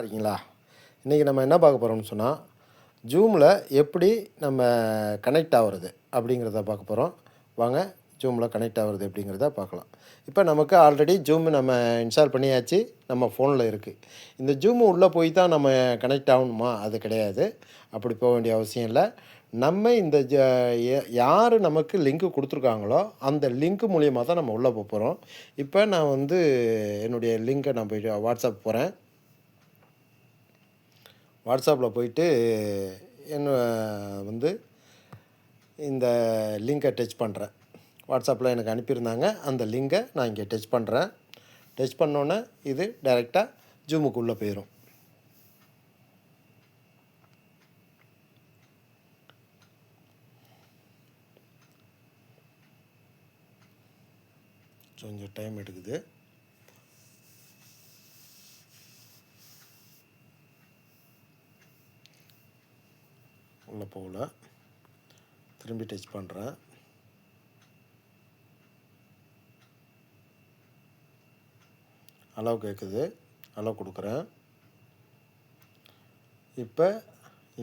இருக்கீங்களா? இன்றைக்கி நம்ம என்ன பார்க்க போகிறோம்னு சொன்னால், ஜூமில் எப்படி நம்ம கனெக்ட் ஆகிறது அப்படிங்கிறத பார்க்க போகிறோம். வாங்க, ஜூமில் கனெக்ட் ஆகிறது எப்படிங்கிறத பார்க்கலாம். இப்போ நமக்கு ஆல்ரெடி ஜூம் நம்ம இன்ஸ்டால் பண்ணியாச்சு, நம்ம ஃபோனில் இருக்குது. இந்த ஜூம் உள்ளே போய் தான் நம்ம கனெக்ட் ஆகணுமா? அது கிடையாது. அப்படி போக வேண்டிய அவசியம் இல்லை. நம்ம இந்த யார் நமக்கு லிங்க்கு கொடுத்துருக்காங்களோ அந்த லிங்க் மூலியமாக தான் நம்ம உள்ளே போகிறோம். இப்போ நான் என்னுடைய லிங்க்கை நான் போய்ட்டு வாட்ஸ்அப் போகிறேன். வாட்ஸ்அப்பில் போயிட்டு என்ன இந்த லிங்கை டச் பண்ணுறேன். வாட்ஸ்அப்பில் எனக்கு அனுப்பியிருந்தாங்க, அந்த லிங்கை நான் இங்கே டச் பண்ணுறேன். டச் பண்ணோன்னே இது டைரெக்டாக ஜூமுக்குள்ளே போயிடும். கொஞ்சம் டைம் எடுக்குது. உள்ளே போகல, திரும்பி டச் பண்ணுறேன். அலோவ் கேட்குது, அலோவ் கொடுக்குறேன். இப்போ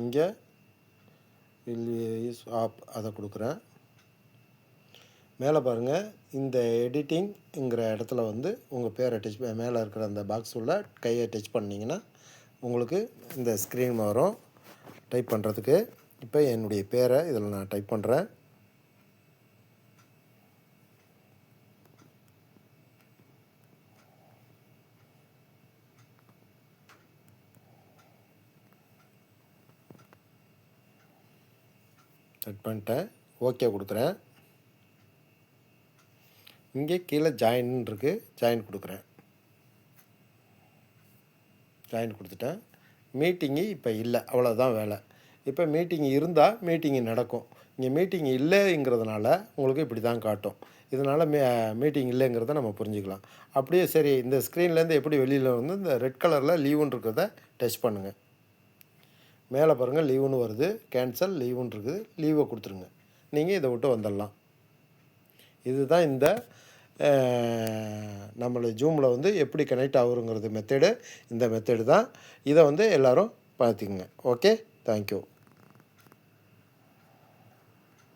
இங்கே இஸ் ஆப் அதை கொடுக்குறேன். மேலே பாருங்கள், இந்த எடிட்டிங்கிற இடத்துல உங்கள் பேரை டச் மேலே இருக்கிற அந்த பாக்ஸ் உள்ள கையை டச் பண்ணிங்கன்னா உங்களுக்கு இந்த ஸ்க்ரீன் வரும் டைப் பண்ணுறதுக்கு. இப்போ என்னுடைய பேரை இதில் நான் டைப் பண்ணுறேன். டைப் பண்ணிட்டேன், ஓகே கொடுக்குறேன். இங்கே கீழே ஜாயின் இருக்குது, ஜாயின் கொடுக்குறேன். ஜாயின் கொடுத்துட்டேன். மீட்டிங்கு இப்போ இல்லை, அவ்வளோதான் வேலை. இப்போ மீட்டிங் இருந்தால் மீட்டிங்கு நடக்கும். இங்கே மீட்டிங் இல்லைங்கிறதுனால உங்களுக்கு இப்படி தான் காட்டும். இதனால் மீட்டிங் இல்லைங்கிறத நம்ம புரிஞ்சுக்கலாம். அப்படியே சரி, இந்த ஸ்க்ரீன்லேருந்து எப்படி வெளியில் இந்த ரெட் கலரில் லீவுன்னு இருக்கிறத டச் பண்ணுங்கள். மேலே பாருங்கள், லீவுன்னு வருது, கேன்சல் லீவுன்னு இருக்குது. லீவை கொடுத்துருங்க, நீங்கள் இதை விட்டு வந்துடலாம். இதுதான் இந்த நம்மளை ஜூமில் எப்படி கனெக்ட் ஆகுங்கிறது மெத்தடு. இந்த மெத்தடு தான். இதை எல்லோரும் பார்த்துக்குங்க. Okay, thank you.